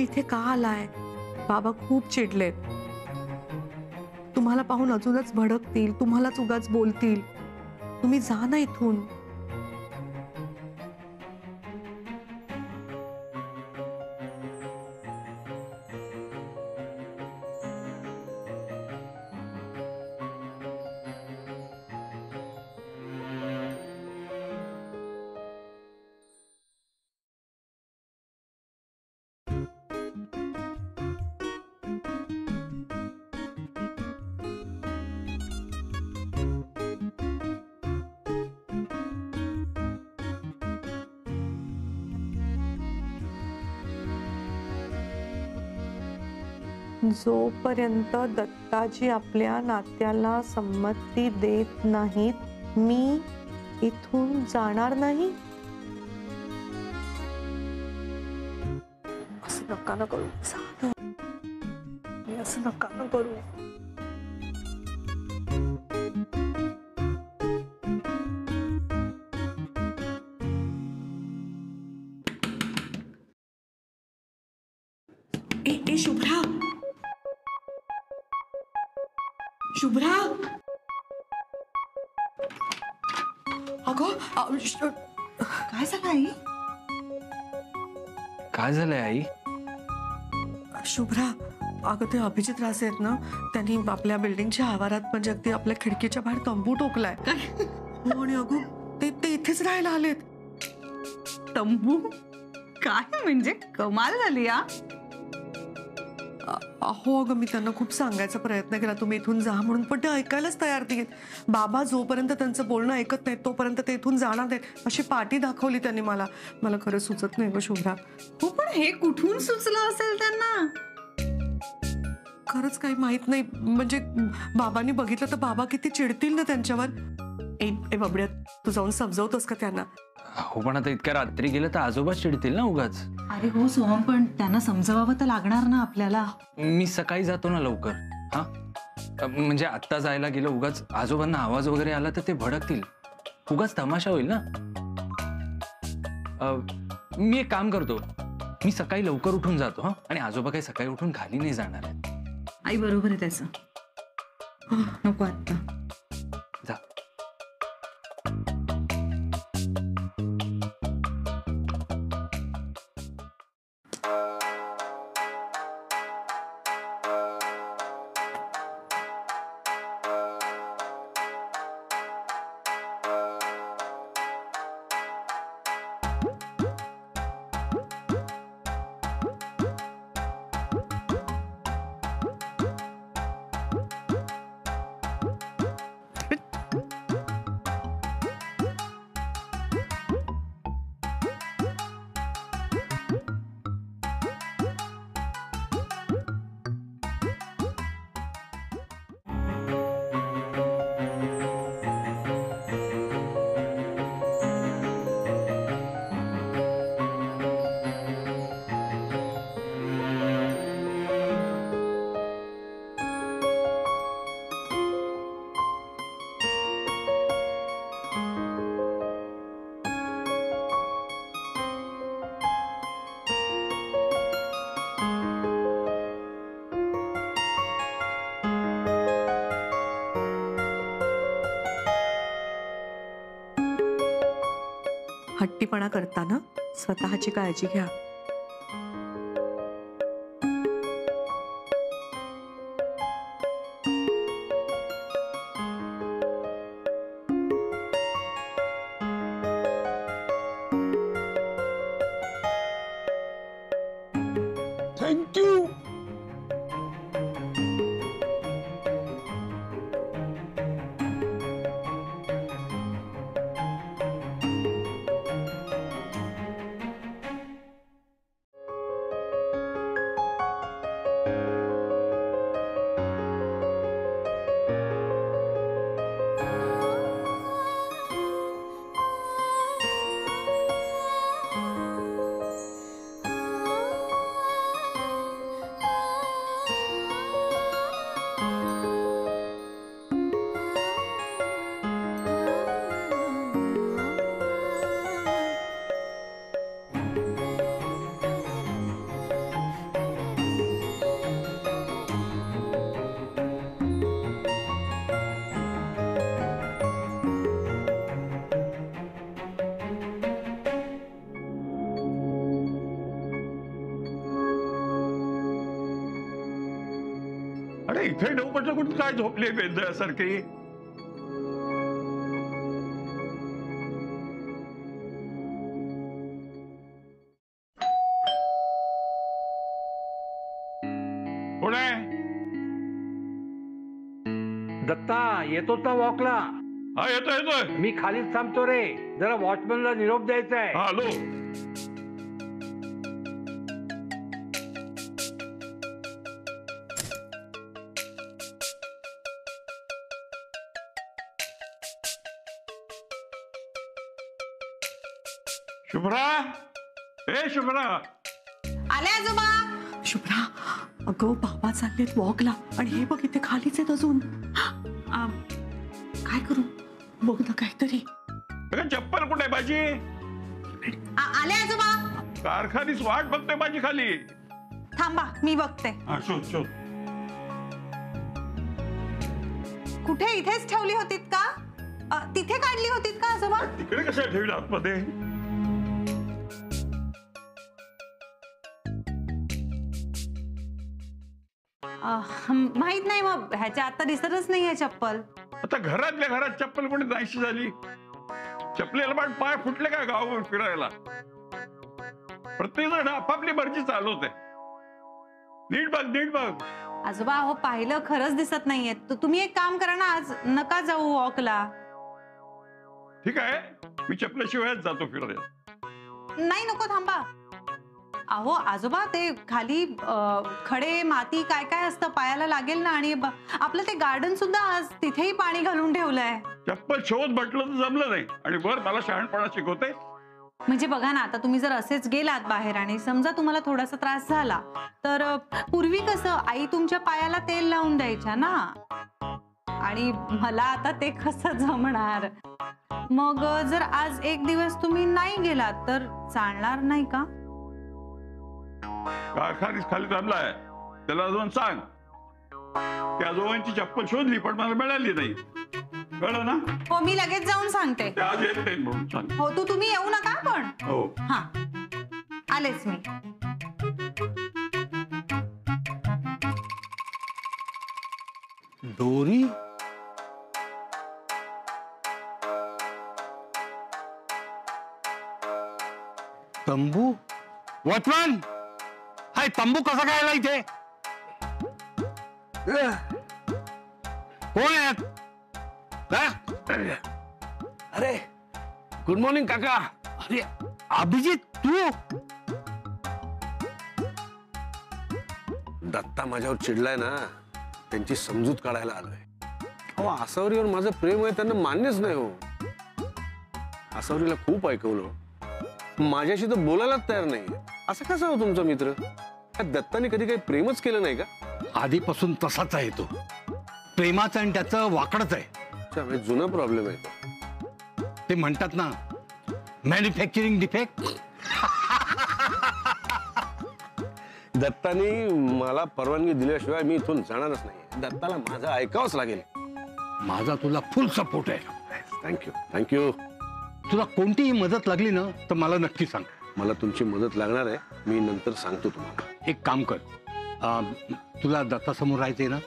इथे का आलाय? बाबा खूप चिडलेत. तुम्हाला पाहून अजूनच भडकतील, तुम्हालाच उगाच बोलतील. तुम्ही जा ना इथून. जोपर्यंत दत्ताजी आपल्या नात्याला संमती देत नाहीत, मी इथून जाणार नाही. असं नका ना करू. असं नका ना करू. ए शुभ्रा, शुभ्रा, अगं काय झालं आई? काय झालंय आई? शुभ्रा, अगं ते अभिजित राजे आहेत ना, त्यांनी आपल्या बिल्डिंगच्या आवारात म्हणजे अगदी आपल्या खिडकीच्या बाहेर तंबू टोकलाय. हो, आणि अगं ते इथेच राहायला आलेत. तंबू? काय म्हणजे कमाल झाली या. हो अगं, मी त्यांना खूप सांगायचा प्रयत्न केला तुम्ही इथून जा म्हणून, पण ते ऐकायलाच तयार नाहीत. बाबा जोपर्यंत त्यांचं बोलणं ऐकत नाहीत तोपर्यंत ते इथून जाणार नाहीत अशी पाठी दाखवली त्यांनी मला. मला खरं सुचत नाही गं शुभ्रा. हो, पण हे कुठून सुचलं असेल त्यांना? खरंच काही माहित नाही. म्हणजे बाबांनी बघितलं तर बाबा किती चिडतील ना त्यांच्यावर. ए बाबड्या, तू जाऊन समजवतोस का त्यांना? हो, पण आता इतक्या रात्री गेलं तर आजोबा चिडतील ना उगाच. अरे हो सोहम, पण त्यांना समजवावं तर लागणार ना आपल्याला. मी सकाळी जातो ना लवकर. हा, म्हणजे आत्ता जायला गेलं उगाच आजोबांना आवाज वगैरे आला तर ते भडकतील, उगाच तमाशा होईल ना. मी एक काम करतो, मी सकाळी लवकर उठून जातो. हा, आणि आजोबा काही सकाळी उठून खाली नाही जाणार आहेत. आई बरोबर आहे त्याचं. नको आता. जा. हट्टीपणा करताना स्वतःची काळजी घ्या. थँक्यू. अरे इथे डोकं कुठे काय झोपले बेंदळ्यासारखी? कोण आहे? दत्ता येतोच ना वॉकला? हा येतोय येतोय. मी खालीच थांबतो रे, जरा वॉचमॅनला निरोप द्यायचा आहे. हा आलो. शुभ्रा, ए शुभ्रा. आले आजोबा. शुभ्रा, अगं बाबा चाललेत वॉकला आणि हे बघ इथे खालीच आहेत अजून. काय करू? बघ ना काहीतरी. अगं चप्पल कुठे आहे माझी? आले आजोबा. कारखानीच वाट बघतोय माझी खाली. थांबा मी बघते. हा शोध शोध. कुठे? इथेच ठेवली होतीत का? तिथे काढली होतीत का आजोबा? तिकडे कशा ठेवली आतमध्ये? माहित नाही, मग ह्याच्या आता दिसतच नाहीये चप्पल. आता घरातल्या घरात चप्पल कोणी नाहीशी झाली. चपलेला पण पाय फुटले का गावावर फिरायला? प्रत्येक जण आपापली मर्जी चालवते. नीट बघ नीट बघ. आजोबा हो पाहिलं, खरंच दिसत नाहीये. तुम्ही एक काम करा ना, आज नका जाऊ वॉकला. ठीक आहे, मी चपल्याशिवायच जातो फिरायला. नाही नको, थांबा. अहो आजोबा ते खाली खडे माती काय काय असतं, पायाला लागेल ना. आणि आपलं ते गार्डन सुद्धा आज तिथेही पाणी घालून ठेवलंय. चप्पल शोध म्हटलं तर जमलं नाही आणि वर मला शहाणपणा शिकवते. म्हणजे बघा ना, आता तुम्ही जर असेच गेलात बाहेर आणि समजा तुम्हाला थोडासा त्रास झाला, तर पूर्वी कसं आई तुमच्या पायाला तेल लावून द्यायच्या ना. आणि मला आता ते कसं जमणार? मग जर आज एक दिवस तुम्ही नाही गेलात तर चालणार नाही का? कारखानीच खाली थांबलाय, त्याला जाऊन सांग त्या आजोबांची चप्पल शोधली पण मला मिळाली नाही. कळलं ना? हो मी लगेच जाऊन सांगते. ते आज येत नाही म्हणून सांग. हो तुम्ही येऊ नका पण. हो. हा आलेच मी. दोरी तंबू. वॉचमॅन, हाय तंबू कसा काय आला इथे? कोण आहेत? अरे गुड मॉर्निंग काका. अरे अभिजित तू? दत्ता माझ्यावर चिडलाय ना, त्यांची समजूत काढायला आलोय. अहो आसावरीवर माझं प्रेम आहे त्यांना मान्यच नाही हो. आसावरीला खूप ऐकवलं, माझ्याशी तर बोलायलाच तयार नाही. असं कसं हो तुमचा मित्र? दत्ताने कधी काही प्रेमच केलं नाही का? आधीपासून तसाच आहे तो. प्रेमाचं आणि त्याचं वाकडच आहे. जुना प्रॉब्लेम आहे तो. ते म्हणतात ना, मॅन्युफॅक्चरिंग डिफेक्ट. दत्ताने मला परवानगी दिल्याशिवाय मी इथून जाणारच नाही. दत्ताला माझं ऐकावंच लागेल. माझा तुला फुल सपोर्ट आहे. Thank you thank you. तुला कोणतीही मदत लागली ना तर मला नक्की सांग. मला तुमची मदत लागणार आहे, मी नंतर सांगतो तुम्हाला. एक काम कर, तुला दत्तासमोर राहायचंय ना,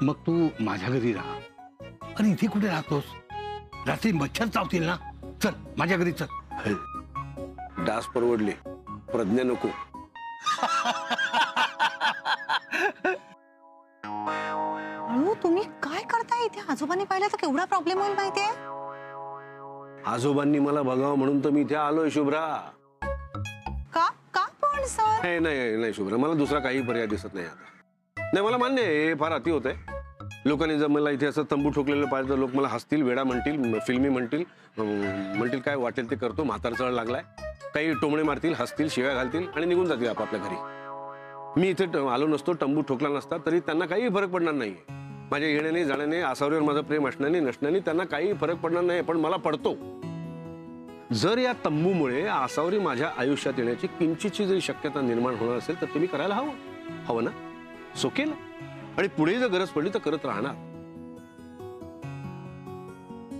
मग तू माझ्या घरी राहा. अरे इथे कुठे राहतोस? रात्री मच्छर चावतील ना. चल माझ्या घरी चल. डास परवडले, प्रज्ञा नको. अहो तुम्ही काय करताय इथे? आजोबांनी पाहिलं तर केवढा प्रॉब्लेम होईल माहितीये. आजोबांनी मला बघावं म्हणून तर मी इथे आलोय शुभ्रा. का का पण सर? नाही नाही शुभ्रा, मला दुसरा काही पर्याय दिसत नाही आता. नाही मला मान्य आहे, हे फार अति होत आहे. लोकांनी जर मला इथे असं तंबू ठोकलेलं पाहिजे तर लोक मला हसतील, वेडा म्हणतील, फिल्मी म्हणतील काय वाटेल ते करतो, म्हातारचळ लागलाय. काही टोमणे मारतील, हसतील, शिव्या घालतील आणि निघून जातील आपापल्या घरी. मी इथे आलो नसतो, तंबू ठोकला नसता तरी त्यांना काही फरक पडणार नाहीये. माझ्या येण्याने जाण्याने, आसावरीवर माझं प्रेम असण्याने नसण्याने त्यांना काही फरक पडणार नाही. पण मला पडतो. जर या तंबूमुळे आसावरी माझ्या आयुष्यात येण्याची किंचितची जरी शक्यता निर्माण होणार असेल तर तुम्ही करायला हवं ना. सो केलं, आणि पुढे जर गरज पडली तर करत राहणार.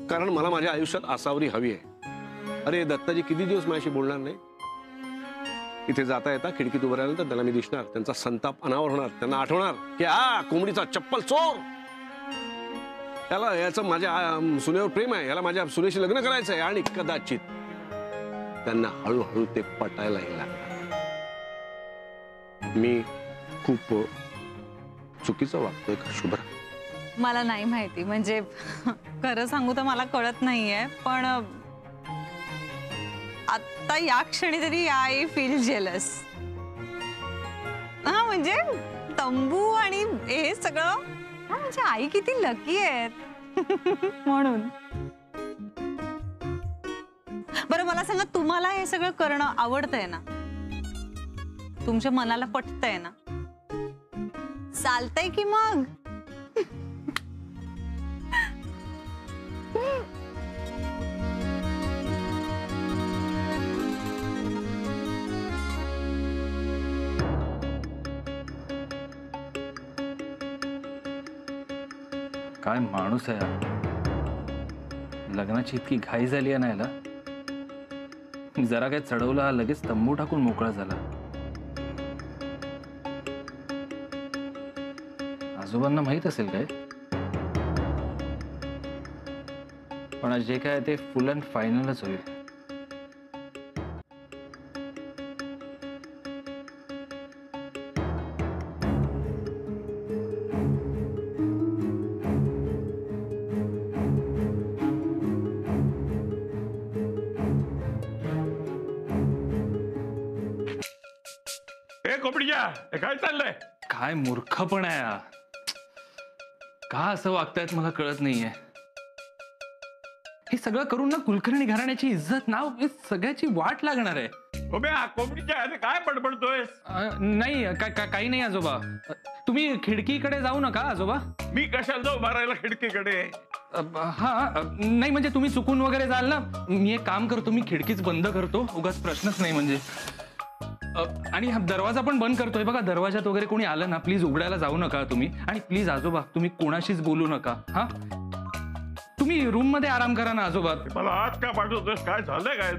कारण मला माझ्या आयुष्यात आसावरी हवी आहे. अरे दत्ताजी किती दिवस माझ्याशी बोलणार नाही? इथे जाता येता खिडकीत उभं राहिलं तर त्यांना मी दिसणार, त्यांचा संताप अनावर होणार, त्यांना आठवणार की कोंबडीचा चप्पल चोर, त्याला याचं माझ्या सुनेवर प्रेम आहे, याला माझ्या सुनेशी लग्न करायचं आहे. आणि कदाचित त्यांना हळूहळू ते पटायला लागणार. मी खूप चुकीचं वागतोय का शुभ्रा? मला नाही माहिती, म्हणजे खरं सांगू तर मला कळत नाहीये, पण आता या क्षणी तरी आय फील जेलस. हा म्हणजे तंबू आणि हे सगळं, म्हणजे आई किती लकी आहेत म्हणून. बरं मला सांगा, तुम्हाला हे सगळं करणं आवडतंय ना? तुमच्या मनाला पटतंय ना? चालतंय की मग? काय माणूस आहे हा. लग्नाची इतकी घाई झाली आहे ना याला. जरा काय चढवला लगेच तंबू टाकून मोकळा झाला. आजोबांना माहित असेल काय, पण आज जे काय ते फुल अँड फायनलच होईल. कोंबडीच्या हे काय चाललंय? काय मूर्खपण आहे हा. का असं वागतायत मला कळत नाहीये. हे सगळं करून ना कुलकर्णी घराण्याची इज्जत, नाव सगळ्याची वाट लागणार आहे. कोंबडीच्या अरे काय बडबडतोय? नाही काही नाही आजोबा. तुम्ही खिडकीकडे जाऊ नका आजोबा. मी कशाला जाऊ मारायला खिडकीकडे? हा नाही म्हणजे तुम्ही चुकून वगैरे जाल ना. मी एक काम करतो, मी खिडकीच बंद करतो, उगाच प्रश्नच नाही म्हणजे. आणि हा दरवाजा पण बंद करतोय बघा. दरवाजात वगैरे कोणी आलं ना प्लीज उघडायला जाऊ नका तुम्ही. आणि प्लीज आजोबा तुम्ही कोणाशीच बोलू नका. हा तुम्ही रूम मध्ये आराम करा ना आजोबा. मला आज का पाठवतोस? काय झालंय काय?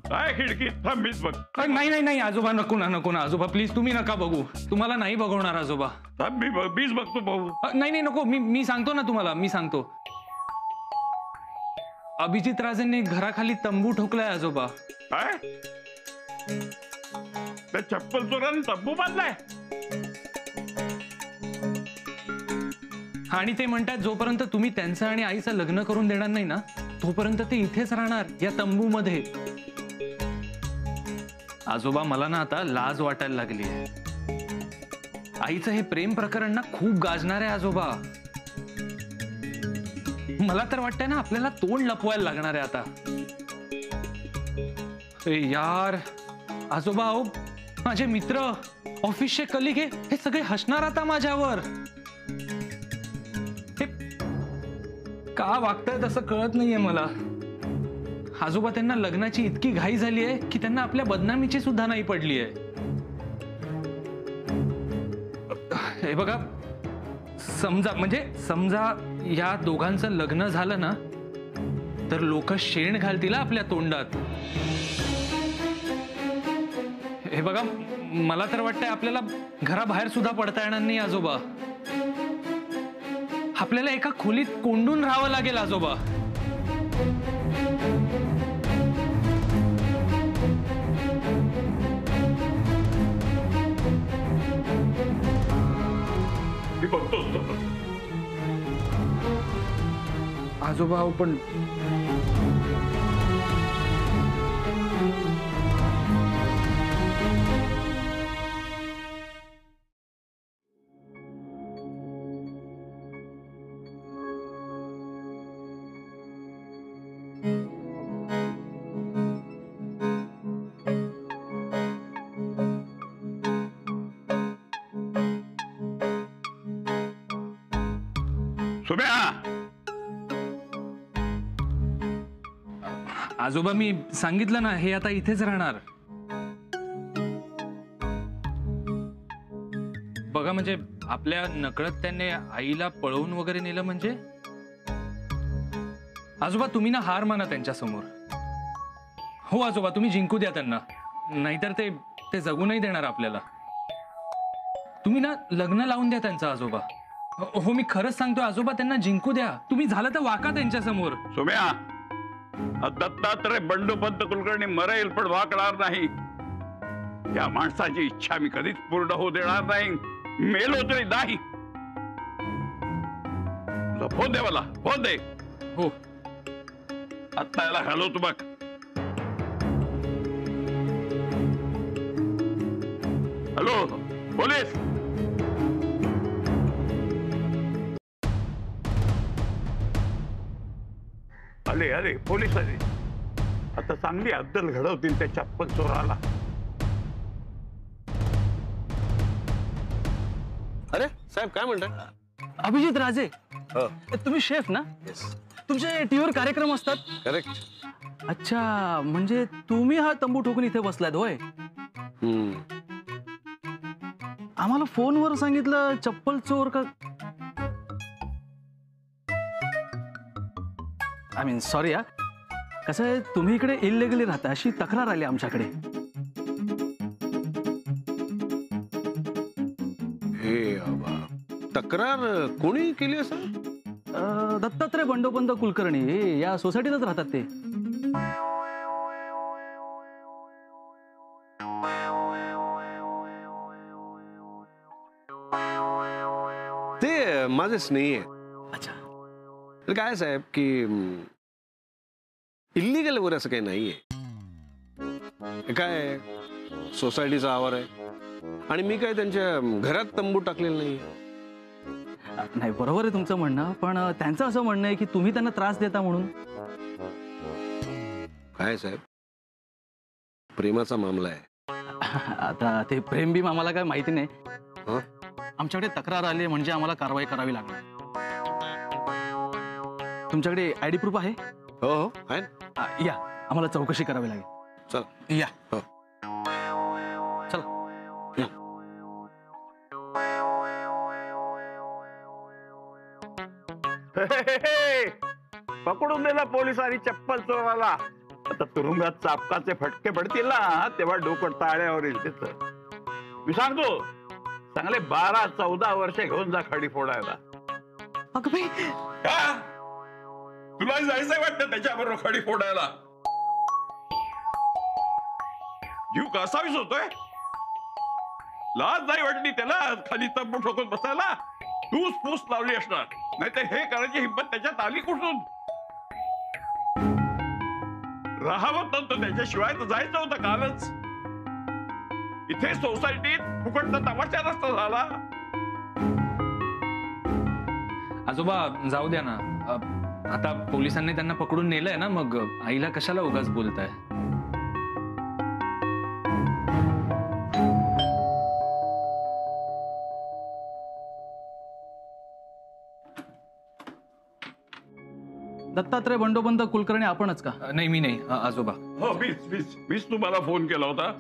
काय खिडकीत थांबीच बघ. नाही नाही आजोबा नको ना आजोबा प्लीज तुम्ही नका बघू. तुम्हाला नाही बघवणार आजोबा. थांब बीच बघतो भाऊ. नाही नको. मी सांगतो ना तुम्हाला. मी सांगतो. अभिजित राजेंनी घराखाली तंबू ठोकलाय आजोबा. काय? त्या चप्पल चोराने तंबू बांधलाय? आणि ते म्हणतात जोपर्यंत तुम्ही त्यांचं आणि आईचं लग्न करून देणार नाही ना तोपर्यंत ते इथेच राहणार या तंबू मध्ये. आजोबा मला ना आता लाज वाटायला लागली. आईचं हे प्रेम प्रकरण ना खूप गाजणार आहे आजोबा. मला तर वाटतंय ना आपल्याला तोंड लपवायला लागणार आहे आता. यार आजोबा, अहो माझे मित्र, ऑफिसचे कलिग हे सगळे हसणार आता माझ्यावर. हे का वागतायत असं कळत नाहीये मला. आजोबा त्यांना लग्नाची इतकी घाई झाली आहे की त्यांना आपल्या बदनामीची सुद्धा नाही पडली आहे. हे बघा, समजा या दोघांचं लग्न झालं ना तर लोक शेण घालतील आपल्या तोंडात. हे बघा, मला तर वाटतंय आपल्याला घराबाहेर सुद्धा पडता येणार नाही आजोबा. आपल्याला एका खोलीत कोंडून राहावं लागेल आजोबा. मी बघतोच आजोबा. पण आजोबा मी सांगितलं ना हे आता इथेच राहणार. बघा म्हणजे आपल्या नकळत त्याने आईला पळवून वगैरे नेलं म्हणजे. आजोबा तुम्ही ना हार माना त्यांच्या समोर. हो आजोबा, तुम्ही जिंकू द्या त्यांना, नाहीतर ते ते जगू नाही देणार आपल्याला. तुम्ही ना लग्न लावून द्या त्यांचं आजोबा. हो मी खरंच सांगतोय आजोबा, त्यांना जिंकू द्या. तुम्ही झालं तर वाका त्यांच्या समोर. सोम्या, दत्तात्रय बंडोपंत कुलकर्णी मरेल पण वाकणार नाही. या माणसाची इच्छा मी कधीच पूर्ण होऊ देणार नाही. मेलो तरी नाही. फोन दे मला, फोन दे. हो आत्ता याला घालवतो बघ. Hello police. आले आले पोलीस आले. आता चांगली अद्दल घडवतील त्या चप्पल चोराला. अरे साहेब काय म्हणताय? अभिजित राजे, हो. तुम्ही शेफ ना? तुमचे टीव्हीवर कार्यक्रम असतात? करेक्ट. अच्छा, म्हणजे तुम्ही हा तंबू ठोकून इथे बसलात होय? आम्हाला फोनवर सांगितलं चप्पल चोर का. आय मीन सॉरी हा. कसं आहे, तुम्ही इकडे इलिगली राहता अशी तक्रार आली आमच्याकडे. हे तक्रार कोणी केली असं? दत्तात्रय बंडोपंत कुलकर्णी या सोसायटीतच राहतात ते. ते माझे स्नेही आहे. अच्छा. तर काय साहेब की इल्लीगल वगैरे असं काही नाहीये. हे काय सोसायटीचा आवार आहे आणि मी काय त्यांच्या घरात तंबू टाकलेला नाहीये. नाही, बरोबर आहे तुमचं म्हणणं, पण त्यांचं असं म्हणणं आहे की तुम्ही त्यांना त्रास देता म्हणून. काय साहेब, प्रेमाचा मामला आहे. आता ते प्रेम बीम आम्हाला काय माहिती नाही. हं? आमच्याकडे तक्रार आली म्हणजे आम्हाला कारवाई करावी लागणार. तुमच्याकडे आयडी प्रूफ आहे? हो हो आहे ना. या, आम्हाला चौकशी करावी लागेल. चला या. हो. चला. पकडून दिला पोलिसांनी चप्पल चोराला. आता तुरुंगात चापकाचे फटके पडतील ना, तेव्हा डोकं टाळ्यावर येईल त्याच. मी सांगतो, चांगले 12-14 वर्ष घेऊन जा खडी फोडायला. अगं बाई, का? तुला जायचंय वाटतं त्याच्याबरोबर खडी फोडायला? जीव कसावीस होतोय. लाज नाही वाटली त्याला खाली तंबू ठोकून बसायला? तूच पूस लावली असणार, नाहीतर हे करायची हिंमत त्याच्यात आली कुठून? राहावं नव्हतं त्याच्याशिवाय तर जायचं होतं कालच. इथे सोसायटीत फुकटचा तमाशा नसता झाला. आजोबा जाऊ द्या ना. आता पोलिसांनी त्यांना पकडून नेलंय ना, मग आईला कशाला उगाच बोलताय? दत्तात्रय बंडोपंत कुलकर्णी आपणच का? नाही मी नाही आजोबा. हो मीच तुम्हाला फोन केला होता.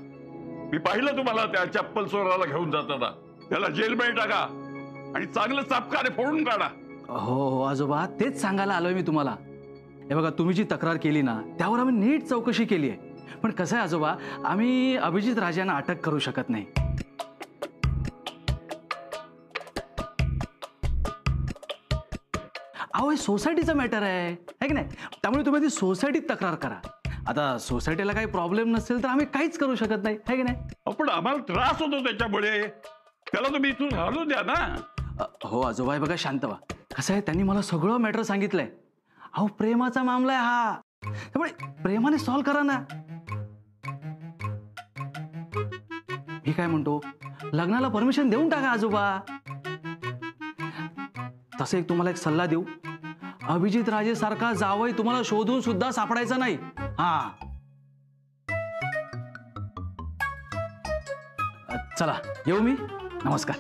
मी पाहिलं तुम्हाला त्या चप्पल चोराला घेऊन जाताना. त्याला जेलमध्ये टाका आणि चांगलं चापकाने फोडून काढा. हो आजोबा, तेच सांगायला आलोय मी तुम्हाला. हे बघा, तुम्ही जी तक्रार केली ना त्यावर आम्ही नीट चौकशी केली आहे. पण कसं आहे आजोबा, आम्ही अभिजित राजांना अटक करू शकत नाही. अहो, हे सोसायटीचा मॅटर आहे की नाही? त्यामुळे तुम्ही ती सोसायटीत तक्रार करा. आता सोसायटीला काही प्रॉब्लेम नसेल तर आम्ही काहीच करू शकत नाही, है की नाही? पण आम्हाला त्रास होतो त्याच्यामुळे. त्याला तुम्ही इथून घालू द्या ना. हो आजोबा, बघा शांत व्हा. कसं आहे, त्यांनी मला सगळं मॅटर सांगितलंय. अहो, प्रेमाचा मामला आहे हा, त्यामुळे प्रेमाने सॉल्व्ह करा ना. मी काय म्हणतो, लग्नाला परमिशन देऊन टाका आजोबा. तसं तुम्हाला एक सल्ला देऊ, अभिजित राजे सारखा जावई तुम्हाला शोधून सुद्धा सापडायचा नाही. हा, चला येऊ मी. नमस्कार.